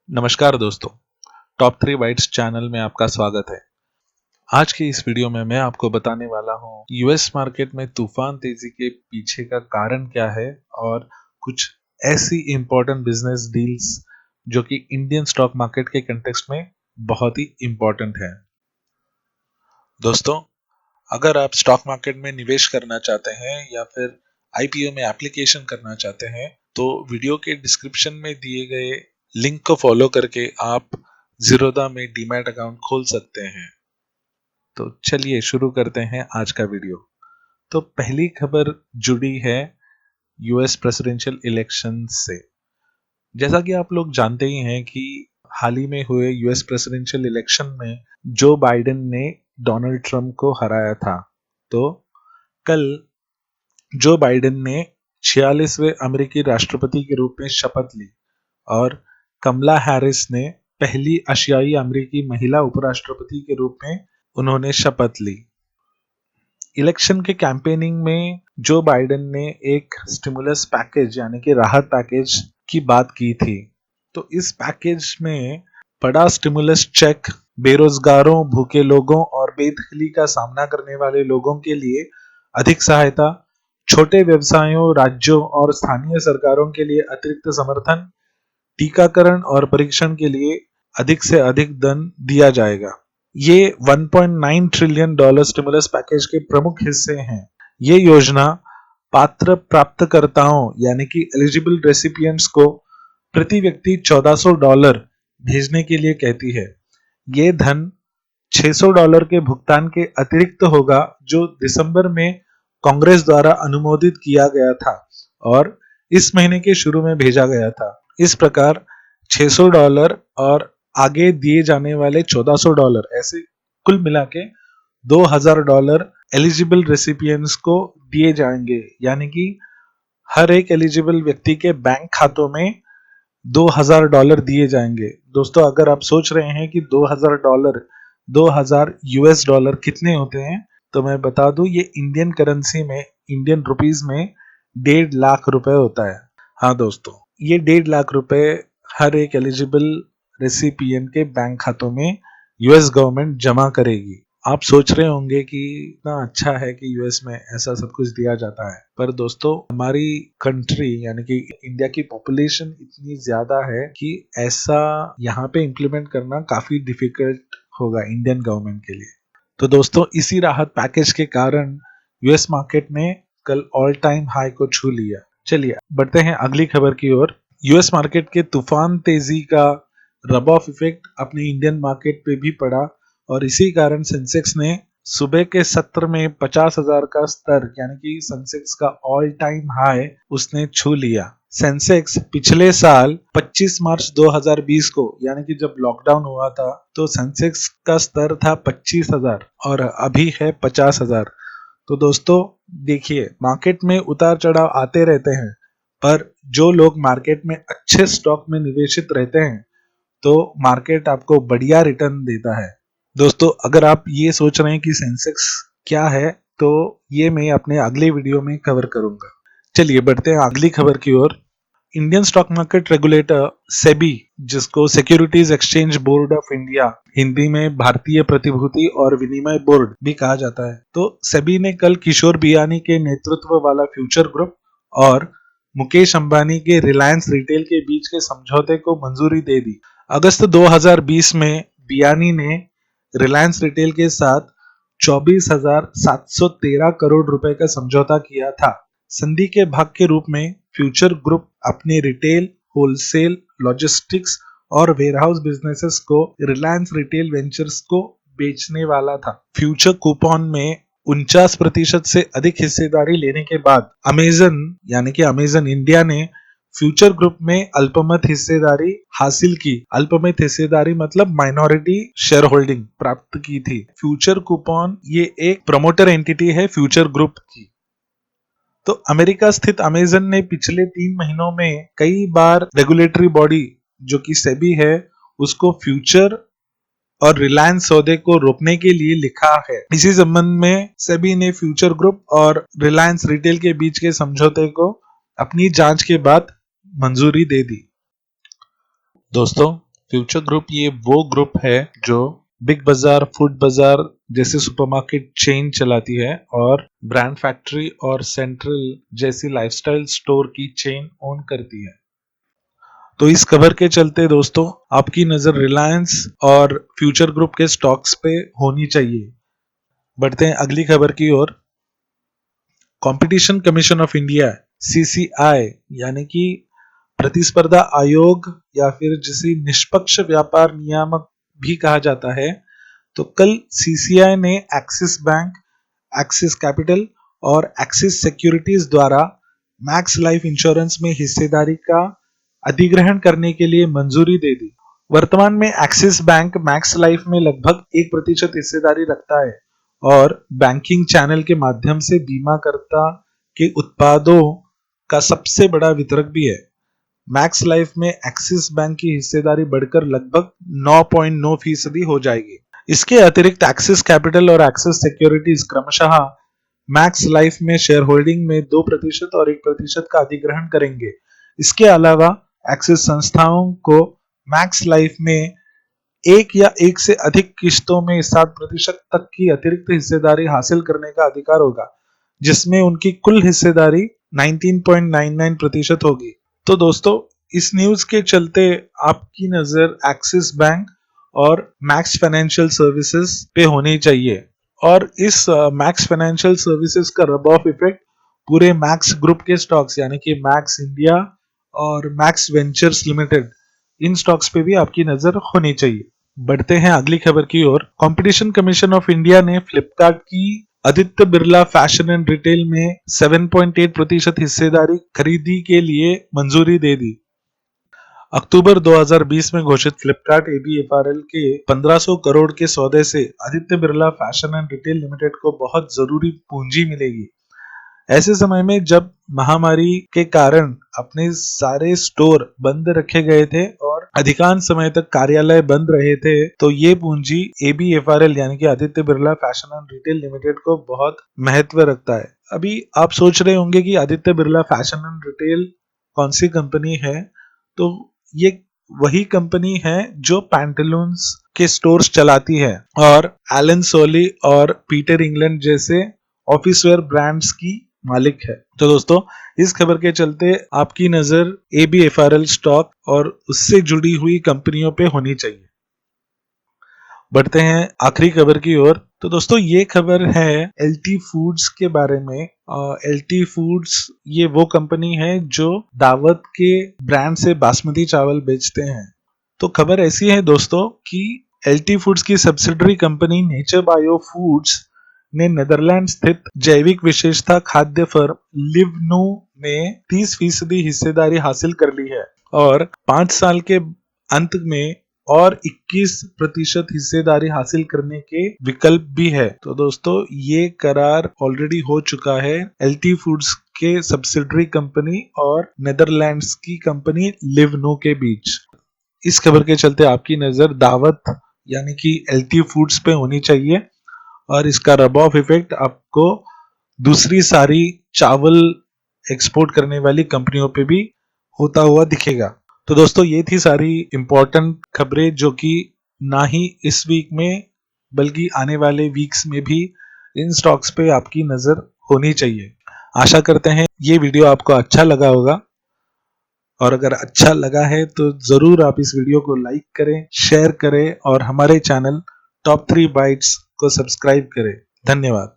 नमस्कार दोस्तों, top 3 bytes channel में आपका स्वागत है। आज की इस वीडियो में मैं आपको बताने वाला हूँ यूएस मार्केट में तूफान तेजी के पीछे का कारण क्या है और कुछ ऐसी इंपॉर्टेंट बिजनेस डील्स जो कि इंडियन स्टॉक मार्केट के कंटेक्स्ट में बहुत ही इंपॉर्टेंट है। दोस्तों, अगर आप स्टॉक मार्केट में निवेश करना चाहते हैं या फिर आईपीओ में एप्लीकेशन करना चाहते हैं तो वीडियो के डिस्क्रिप्शन में दिए गए लिंक को फॉलो करके आप जीरोधा में डीमैट अकाउंट खोल सकते हैं। तो चलिए शुरू करते हैं आज का वीडियो। तो पहली खबर जुड़ी है यूएस प्रेसिडेंशियल इलेक्शन से। जैसा कि आप लोग जानते ही हैं कि हाल ही में हुए यूएस प्रेसिडेंशियल इलेक्शन में जो बाइडेन ने डोनाल्ड ट्रंप को हराया था। तो कल जो बाइडेन ने 46वें अमेरिकी राष्ट्रपति के रूप में शपथ ली और कमला हैरिस ने पहली एशियाई अमेरिकी महिला उपराष्ट्रपति के रूप में उन्होंने शपथ ली। इलेक्शन के कैंपेनिंग में जो बाइडेन ने एक स्टिमुलस पैकेज यानी कि राहत पैकेज की बात की थी। तो इस पैकेज में बड़ा स्टिमुलस चेक बेरोजगारों, भूखे लोगों और बेदखली का सामना करने वाले लोगों के लिए अधिक सहायता, छोटे व्यवसायों, राज्यों और स्थानीय सरकारों के लिए अतिरिक्त समर्थन, टीकाकरण और परीक्षण के लिए अधिक से अधिक धन दिया जाएगा। ये 1.9 ट्रिलियन डॉलर स्टिमुलस पैकेज के प्रमुख हिस्से हैं। ये योजना पात्र प्राप्तकर्ताओं यानी कि एलिजिबल रेसिपिएंट्स को प्रति व्यक्ति $1400 भेजने के लिए कहती है। ये धन $600 के भुगतान के अतिरिक्त होगा जो दिसंबर में कांग्रेस द्वारा अनुमोदित किया गया था और इस महीने के शुरू में भेजा गया था। इस प्रकार $600 और आगे दिए जाने वाले $1400 ऐसे कुल मिला के $2000 एलिजिबल रेसिपिएंट्स को दिए जाएंगे, यानी कि हर एक एलिजिबल व्यक्ति के बैंक खातों में $2000 दिए जाएंगे। दोस्तों, अगर आप सोच रहे हैं कि $2000 $2000 यूएस डॉलर कितने होते हैं तो मैं बता दूं ये इंडियन करेंसी में, इंडियन रुपीस में 1.5 लाख रुपए होता है। हाँ दोस्तों, ये 1.5 लाख रुपए हर एक एलिजिबल रेसिपिएंट के बैंक खातों में यूएस गवर्नमेंट जमा करेगी। आप सोच रहे होंगे कि इतना अच्छा है कि यूएस में ऐसा सब कुछ दिया जाता है, पर दोस्तों हमारी कंट्री यानी कि इंडिया की पॉपुलेशन इतनी ज्यादा है कि ऐसा यहाँ पे इम्प्लीमेंट करना काफी डिफिकल्ट होगा इंडियन गवर्नमेंट के लिए। तो दोस्तों, इसी राहत पैकेज के कारण यूएस मार्केट ने कल ऑल टाइम हाई को छू लिया। चलिए बढ़ते हैं अगली खबर की ओर। यूएस मार्केट के तूफान तेजी का रब ऑफ इफेक्ट अपने इंडियन मार्केट पे भी पड़ा और इसी कारण सेंसेक्स ने सुबह के सत्र में 50,000 का स्तर यानी कि सेंसेक्स का ऑल टाइम हाई उसने छू लिया। सेंसेक्स पिछले साल 25 मार्च 2020 को यानी कि जब लॉकडाउन हुआ था तो सेंसेक्स का स्तर था 25,000 और अभी है 50,000। तो दोस्तों देखिए, मार्केट में उतार चढ़ाव आते रहते हैं, पर जो लोग मार्केट में अच्छे स्टॉक में निवेशित रहते हैं तो मार्केट आपको बढ़िया रिटर्न देता है। दोस्तों, अगर आप ये सोच रहे हैं कि सेंसेक्स क्या है तो ये मैं अपने अगले वीडियो में कवर करूंगा। चलिए बढ़ते हैं अगली खबर की ओर। Indian stock market regulator SEBI, जिसको securities exchange board of India, Hindi में भारतीय प्रतिभूति और विनिमय बोर्ड भी कहा जाता है, तो सेबी ने कल किशोर बियानी के नेतृत्व वाला फ्यूचर ग्रुप और मुकेश अंबानी के रिलायंस रिटेल के बीच के समझौते को मंजूरी दे दी। अगस्त 2020 में बियानी ने रिलायंस रिटेल के साथ 24,713 करोड़ रुपए का समझौता किया था। संधि के भाग के रूप में फ्यूचर ग्रुप अपने रिटेल, होलसेल, लॉजिस्टिक्स और वेयरहाउस बिजनेसेस को रिलायंस रिटेल वेंचर्स को बेचने वाला था। फ्यूचर कूपन में 49% से अधिक हिस्सेदारी लेने के बाद अमेजन यानी कि अमेजन इंडिया ने फ्यूचर ग्रुप में अल्पमत हिस्सेदारी हासिल की। अल्पमत हिस्सेदारी मतलब माइनॉरिटी शेयर होल्डिंग प्राप्त की थी। फ्यूचर कूपन ये एक प्रमोटर एंटिटी है फ्यूचर ग्रुप की। तो अमेरिका स्थित अमेजन ने पिछले 3 महीनों में कई बार रेगुलेटरी बॉडी जो कि सेबी है उसको फ्यूचर और रिलायंस सौदे को रोकने के लिए लिखा है। इसी संबंध में सेबी ने फ्यूचर ग्रुप और रिलायंस रिटेल के बीच के समझौते को अपनी जांच के बाद मंजूरी दे दी। दोस्तों, फ्यूचर ग्रुप ये वो ग्रुप है जो बिग बाजार, फूड बाजार जैसे सुपरमार्केट चेन चलाती है और ब्रांड फैक्ट्री और सेंट्रल जैसी लाइफस्टाइल स्टोर की चेन ओन करती है। तो इस खबर के चलते दोस्तों आपकी नजर रिलायंस और फ्यूचर ग्रुप के स्टॉक्स पे होनी चाहिए। बढ़ते हैं अगली खबर की ओर। Competition commission of India CCI यानी कि प्रतिस्पर्धा आयोग या फिर जिसे निष्पक्ष व्यापार नियामक भी कहा जाता है, तो कल सीसीआई ने एक्सिस बैंक, एक्सिस कैपिटल और एक्सिस सिक्योरिटीज द्वारा मैक्स लाइफ इंश्योरेंस में हिस्सेदारी का अधिग्रहण करने के लिए मंजूरी दे दी। वर्तमान में एक्सिस बैंक मैक्स लाइफ में लगभग 1% हिस्सेदारी रखता है और बैंकिंग चैनल के माध्यम से बीमाकर्ता के उत्पादों का सबसे बड़ा वितरक भी है। मैक्स लाइफ में एक्सिस बैंक की हिस्सेदारी बढ़कर लगभग 9.9% हो जाएगी। इसके अतिरिक्त एक्सिस कैपिटल और एक्सिस सिक्योरिटीज क्रमशः मैक्स लाइफ में शेयर होल्डिंग में 2% और 1% का अधिग्रहण करेंगे। इसके अलावा एक्सिस संस्थाओं को मैक्स लाइफ में एक या एक से अधिक किश्तों में 7% तक की अतिरिक्त हिस्सेदारी हासिल करने का अधिकार होगा, जिसमें उनकी कुल हिस्सेदारी 19.99% होगी। तो दोस्तों इस न्यूज के चलते आपकी नजर एक्सिस बैंक और मैक्स फाइनेंशियल सर्विसेज पे होनी चाहिए और इस मैक्स फाइनेंशियल सर्विसेज का रब ऑफ इफेक्ट पूरे मैक्स ग्रुप के स्टॉक्स यानी कि मैक्स इंडिया और मैक्स वेंचर्स लिमिटेड इन स्टॉक्स पे भी आपकी नजर होनी चाहिए। बढ़ते हैं अगली खबर की ओर। कंपटीशन कमीशन ऑफ इंडिया ने फ्लिपकार्ट की Aditya Birla fashion and retail में 7.8% हिस्सेदारी खरीदी के लिए मंजूरी दे दी। अक्टूबर 2020 में घोषित फ्लिपकार्ट एबीएफआरएल के 1500 करोड़ के सौदे से Aditya Birla fashion and retail limited को बहुत जरूरी पूंजी मिलेगी। ऐसे समय में जब महामारी के कारण अपने सारे स्टोर बंद रखे गए थे और अधिकांश समय तक कार्यालय बंद रहे थे, तो ये पूंजी एबीएफआरएल यानी कि Aditya Birla fashion and retail limited को बहुत महत्व रखता है। अभी आप सोच रहे होंगे कि Aditya Birla fashion and retail कौन सी कंपनी है, तो ये वही कंपनी है जो पैंटालून्स के स्टोर्स चलाती है और एलन सोली और पीटर इंग्लैंड जैसे ऑफिस वेयर ब्रांड्स की मालिक है। तो दोस्तों इस खबर के चलते आपकी नजर एबीएफआरएल स्टॉक और उससे जुड़ी हुई कंपनियों पे होनी चाहिए। बढ़ते हैं आखिरी खबर की ओर। तो दोस्तों ये खबर है एलटी फूड्स के बारे में। एलटी फूड्स ये वो कंपनी है जो दावत के ब्रांड से बासमती चावल बेचते हैं। तो खबर ऐसी है दोस्तों कि एलटी फूड्स की subsidiary company nature bio foods ने नीदरलैंड स्थित जैविक विशेषता खाद्य फर्म लिवनू में 30% हिस्सेदारी हासिल कर ली है और 5 साल के अंत में और 21% हिस्सेदारी हासिल करने के विकल्प भी है। तो दोस्तों ये करार ऑलरेडी हो चुका है एलटी फूड्स के सब्सिडरी कंपनी और नीदरलैंड्स की कंपनी लिवनो के बीच। इस खबर के चलते आपकी नजर दावत यानी कि एलटी फूड्स पे होनी चाहिए और इसका रब ऑफ इफेक्ट आपको दूसरी सारी चावल एक्सपोर्ट करने वाली कंपनियों पे भी होता हुआ दिखेगा। तो दोस्तों ये थी सारी इंपॉर्टेंट खबरें जो कि ना ही इस वीक में बल्कि आने वाले वीक्स में भी इन स्टॉक्स पे आपकी नजर होनी चाहिए। आशा करते हैं ये वीडियो आपको अच्छा लगा होगा और अगर अच्छा लगा है तो जरूर आप इस वीडियो को लाइक करें, शेयर करें और हमारे चैनल टॉप 3 बाइट्स को सब्सक्राइब करें। धन्यवाद।